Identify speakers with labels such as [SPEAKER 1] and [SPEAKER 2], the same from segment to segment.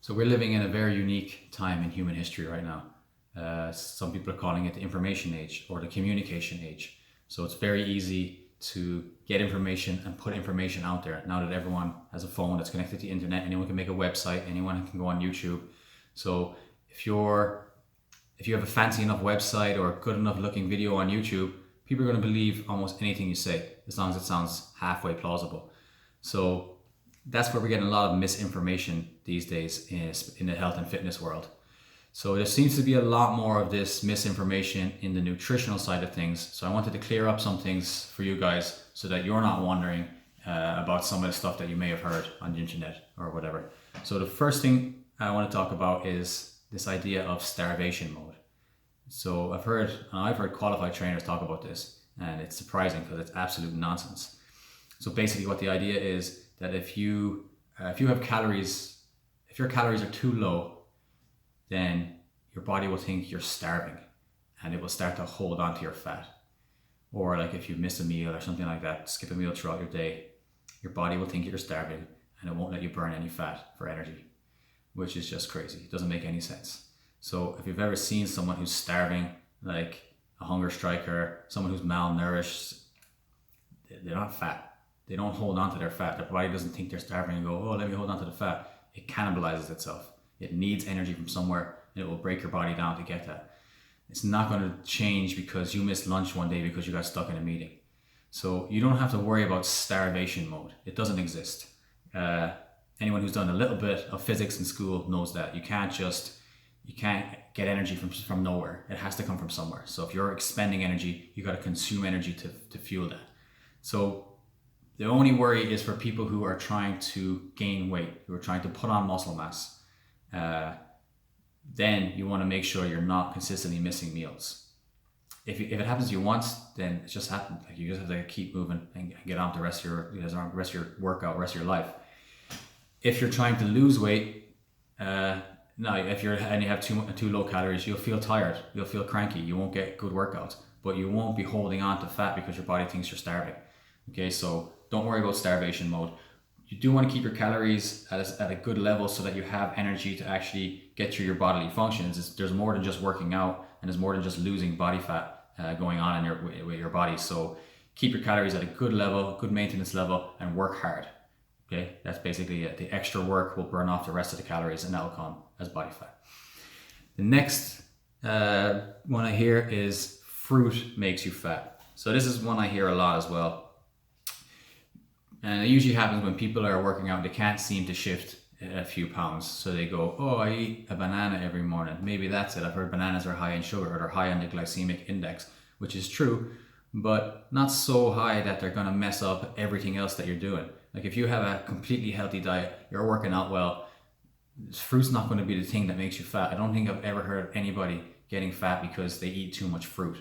[SPEAKER 1] So we're living in a very unique time in human history right now. Some people are calling it the information age or the communication age. So it's very easy to get information and put information out there now that everyone has a phone that's connected to the internet. Anyone can make a website, anyone can go on YouTube. So if you have a fancy enough website or a good enough looking video on YouTube, people are going to believe almost anything you say as long as it sounds halfway plausible. So that's where we're getting a lot of misinformation these days in the health and fitness world. So there seems to be a lot more of this misinformation in the nutritional side of things. So I wanted to clear up some things for you guys so that you're not wondering about some of the stuff that you may have heard on the internet or whatever. So the first thing I want to talk about is this idea of starvation mode. So I've heard qualified trainers talk about this, and it's surprising because it's absolute nonsense. So basically what the idea is that if you have calories, if your calories are too low, then your body will think you're starving and it will start to hold on to your fat. Or like if you miss a meal or something like that, skip a meal throughout your day, your body will think you're starving and it won't let you burn any fat for energy, which is just crazy. It doesn't make any sense. So if you've ever seen someone who's starving, like a hunger striker, someone who's malnourished, they're not fat. They don't hold on to their fat. Their body doesn't think they're starving and go, oh, let me hold on to the fat. It cannibalizes itself. It needs energy from somewhere and it will break your body down to get that. It's not going to change because you missed lunch one day because you got stuck in a meeting. So you don't have to worry about starvation mode. It doesn't exist. Anyone who's done a little bit of physics in school knows that you can't get energy from nowhere. It has to come from somewhere. So if you're expending energy, you got to consume energy to fuel that. So the only worry is for people who are trying to gain weight, who are trying to put on muscle mass. Then you want to make sure you're not consistently missing meals. If it happens to you once, then it's just happened. Like you just have to keep moving and get on with the rest of your workout, rest of your life. If you're trying to lose weight, no, if you have too low calories, you'll feel tired, you'll feel cranky, you won't get good workouts, but you won't be holding on to fat because your body thinks you're starving. Okay, so don't worry about starvation mode. You do want to keep your calories at a good level so that you have energy to actually get through your bodily functions. There's more than just working out, and there's more than just losing body fat going on with your body. So keep your calories at a good level, good maintenance level, and work hard. Okay, that's basically it. The extra work will burn off the rest of the calories, and that will come as body fat. The next one I hear is fruit makes you fat. So this is one I hear a lot as well. And it usually happens when people are working out, they can't seem to shift a few pounds. So they go, oh, I eat a banana every morning. Maybe that's it. I've heard bananas are high in sugar or they're high on the glycemic index, which is true, but not so high that they're going to mess up everything else that you're doing. Like if you have a completely healthy diet, you're working out well, fruit's not going to be the thing that makes you fat. I don't think I've ever heard anybody getting fat because they eat too much fruit.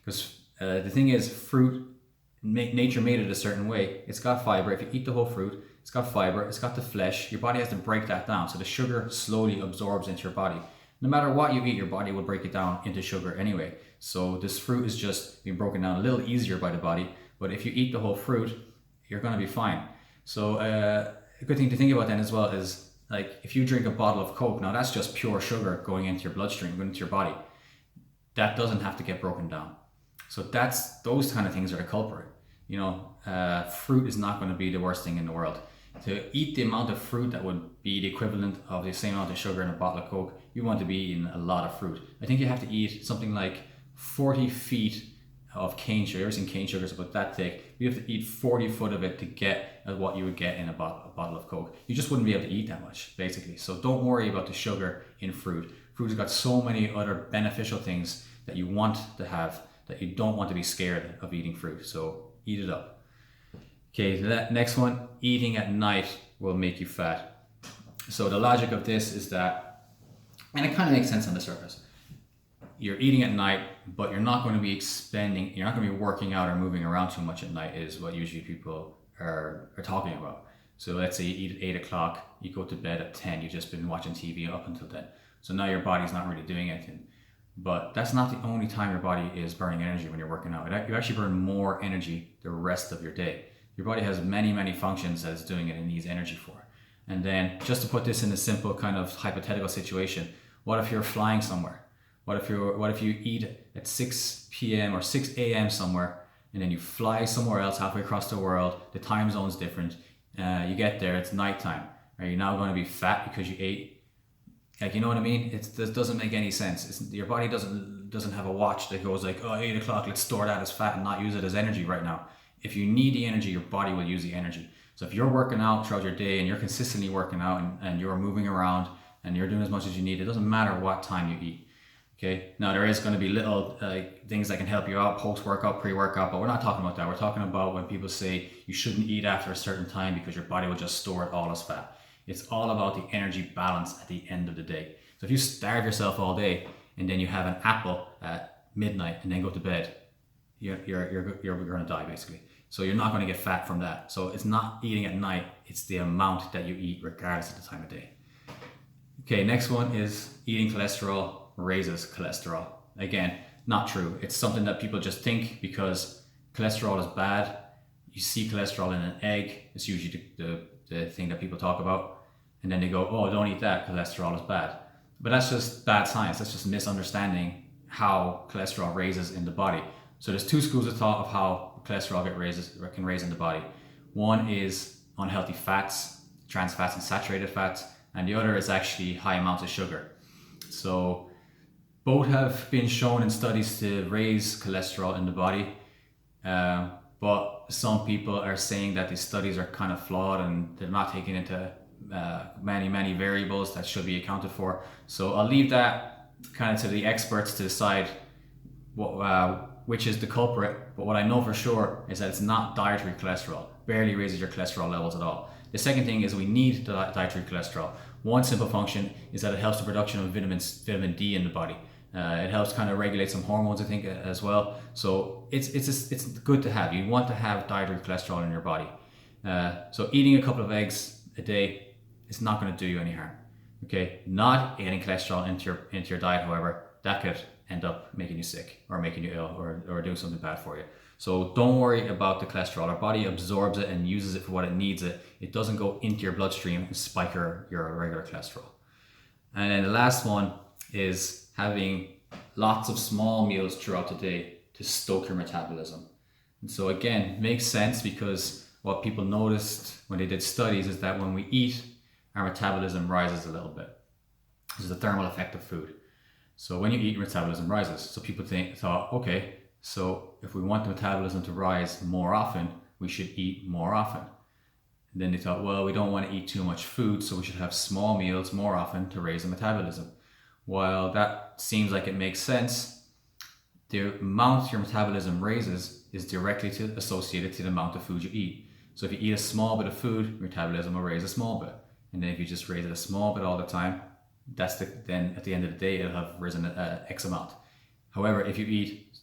[SPEAKER 1] Because the thing is, fruit, nature made it a certain way. It's got fiber. If you eat the whole fruit, it's got fiber, it's got the flesh. Your body has to break that down. So the sugar slowly absorbs into your body. No matter what you eat, your body will break it down into sugar anyway. So this fruit is just being broken down a little easier by the body. But if you eat the whole fruit, you're going to be fine. So a good thing to think about then as well is, like, if you drink a bottle of Coke, now that's just pure sugar going into your bloodstream, going into your body. That doesn't have to get broken down. So those kind of things are the culprit. You know, fruit is not going to be the worst thing in the world. To eat the amount of fruit that would be the equivalent of the same amount of sugar in a bottle of Coke, you want to be eating a lot of fruit. I think you have to eat something like 40 feet of cane sugar. I've seen cane sugar is about that thick. You have to eat 40 foot of it to get what you would get in a bottle of Coke. You just wouldn't be able to eat that much, basically. So don't worry about the sugar in fruit. Fruit has got so many other beneficial things that you want to have that you don't want to be scared of eating fruit. So eat it up. Okay, that next one, eating at night will make you fat. So the logic of this is that, and it kind of makes sense on the surface, you're eating at night, but you're not going to be you're not going to be working out or moving around too much at night is what usually people are talking about. So let's say you eat at 8 o'clock, you go to bed at 10, you've just been watching TV up until then. So now your body's not really doing anything. But that's not the only time your body is burning energy when you're working out. You actually burn more energy the rest of your day. Your body has many, many functions that it's doing it and needs energy for. And then just to put this in a simple kind of hypothetical situation, what if you're flying somewhere? What if you eat at 6 p.m. or 6 a.m. somewhere, and then you fly somewhere else halfway across the world, the time zone's different, you get there, it's nighttime. Are you now going to be fat because you ate? Like, you know what I mean? This doesn't make any sense. Your body doesn't have a watch that goes like, oh, 8 o'clock, let's store that as fat and not use it as energy right now. If you need the energy, your body will use the energy. So if you're working out throughout your day and you're consistently working out and you're moving around and you're doing as much as you need, it doesn't matter what time you eat. Okay. Now there is going to be little things that can help you out, post-workout, pre-workout, but we're not talking about that. We're talking about when people say you shouldn't eat after a certain time because your body will just store it all as fat. It's all about the energy balance at the end of the day. So if you starve yourself all day and then you have an apple at midnight and then go to bed, you're going to die basically. So you're not going to get fat from that. So it's not eating at night, it's the amount that you eat regardless of the time of day. Okay, next one is eating cholesterol raises cholesterol. Again, not true. It's something that people just think because cholesterol is bad. You see cholesterol in an egg. It's usually the thing that people talk about. And then they go, oh, don't eat that, cholesterol is bad. But that's just bad science. That's just misunderstanding how cholesterol raises in the body. So there's two schools of thought of how cholesterol can raise in the body. One is unhealthy fats, trans fats and saturated fats, and the other is actually high amounts of sugar. So both have been shown in studies to raise cholesterol in the body, but some people are saying that these studies are kind of flawed and they're not taking into many variables that should be accounted for. So I'll leave that kind of to the experts to decide which is the culprit. But what I know for sure is that it's not dietary cholesterol. Barely raises your cholesterol levels at all. The second thing is we need dietary cholesterol. One simple function is that it helps the production of vitamin D in the body. It helps kind of regulate some hormones, I think, as well. So it's good to have. You want to have dietary cholesterol in your body. So eating a couple of eggs a day is not going to do you any harm. Okay, not adding cholesterol into your diet, however, that could end up making you sick or making you ill or doing something bad for you. So don't worry about the cholesterol. Our body absorbs it and uses it for what it needs it. It doesn't go into your bloodstream and spike your regular cholesterol. And then the last one is having lots of small meals throughout the day to stoke your metabolism. And so again, makes sense because what people noticed when they did studies is that when we eat, our metabolism rises a little bit. This is the thermal effect of food. So when you eat, your metabolism rises. So people thought, okay, so if we want the metabolism to rise more often, we should eat more often. And then they thought, well, we don't want to eat too much food, so we should have small meals more often to raise the metabolism. While that seems like it makes sense, the amount your metabolism raises is directly associated to the amount of food you eat. So if you eat a small bit of food, your metabolism will raise a small bit. And then if you just raise it a small bit all the time, then at the end of the day, it'll have risen X amount. However, if you eat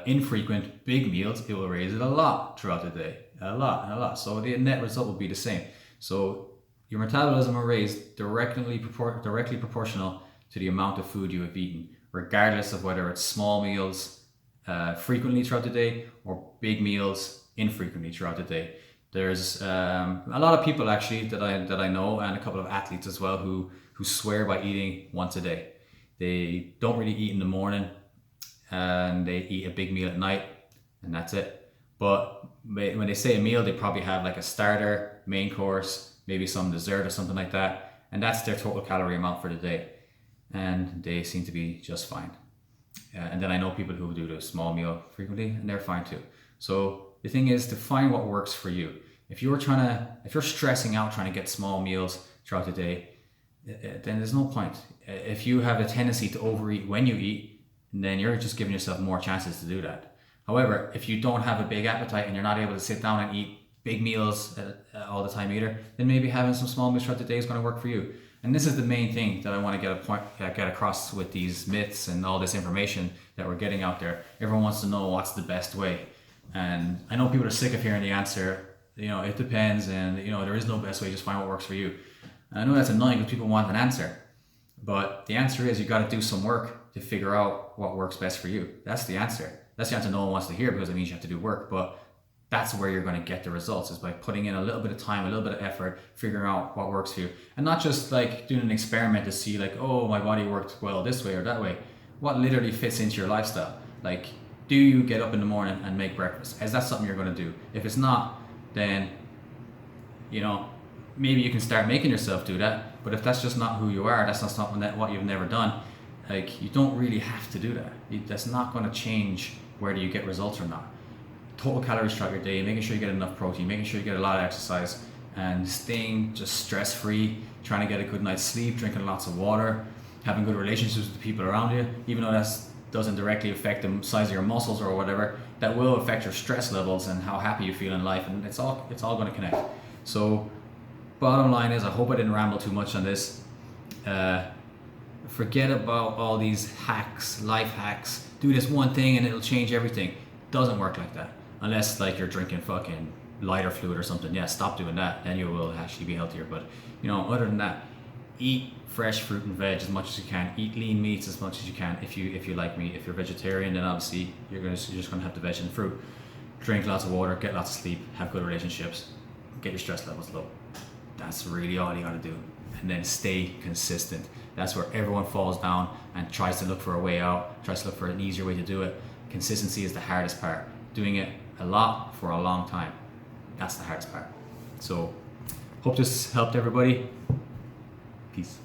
[SPEAKER 1] infrequent big meals, it will raise it a lot throughout the day. A lot. So the net result will be the same. So your metabolism will raise directly proportional to the amount of food you have eaten, regardless of whether it's small meals frequently throughout the day or big meals infrequently throughout the day. There's a lot of people actually that I know, and a couple of athletes as well, who swear by eating once a day. They don't really eat in the morning and they eat a big meal at night and that's it. But when they say a meal, they probably have like a starter, main course, maybe some dessert or something like that, and that's their total calorie amount for the day, and they seem to be just fine. And then I know people who do the small meal frequently and they're fine too. So the thing is to find what works for you. If you're stressing out trying to get small meals throughout the day, then there's no point. If you have a tendency to overeat when you eat, then you're just giving yourself more chances to do that. However, if you don't have a big appetite and you're not able to sit down and eat big meals all the time either, then maybe having some small meals throughout the day is going to work for you. And this is the main thing that I want to get across with these myths and all this information that we're getting out there. Everyone wants to know what's the best way. And I know people are sick of hearing the answer, it depends, and there is no best way, just find what works for you. And I know that's annoying because people want an answer, but the answer is you got to do some work to figure out what works best for you. That's the answer. That's the answer no one wants to hear because it means you have to do work. But That's where you're going to get the results, is by putting in a little bit of time, a little bit of effort, figuring out what works for you, and not just like doing an experiment to see like, oh, my body worked well this way or that way. What literally fits into your lifestyle? Like, do you get up in the morning and make breakfast? Is that something you're going to do? If it's not, then maybe you can start making yourself do that. But if that's just not who you are, that's not something that what you've never done, like, you don't really have to do that. That's not going to change whether you get results or not. Total calories throughout your day, making sure you get enough protein, making sure you get a lot of exercise, and staying just stress free, trying to get a good night's sleep, drinking lots of water, having good relationships with the people around you, even though that doesn't directly affect the size of your muscles or whatever, that will affect your stress levels and how happy you feel in life, and it's all going to connect. So bottom line is, I hope I didn't ramble too much on this. Forget about all these hacks, life hacks, do this one thing and it'll change everything. Doesn't work like that. Unless like you're drinking fucking lighter fluid or something. Yeah, stop doing that, then you will actually be healthier. But other than that, eat fresh fruit and veg as much as you can. Eat lean meats as much as you can. If you like meat. If you're vegetarian, then obviously you're just gonna have the veg and fruit. Drink lots of water, get lots of sleep, have good relationships, get your stress levels low. That's really all you gotta do. And then stay consistent. That's where everyone falls down and tries to look for a way out, tries to look for an easier way to do it. Consistency is the hardest part. Doing it a lot for a long time, that's the hardest part. So hope this helped everybody. Peace.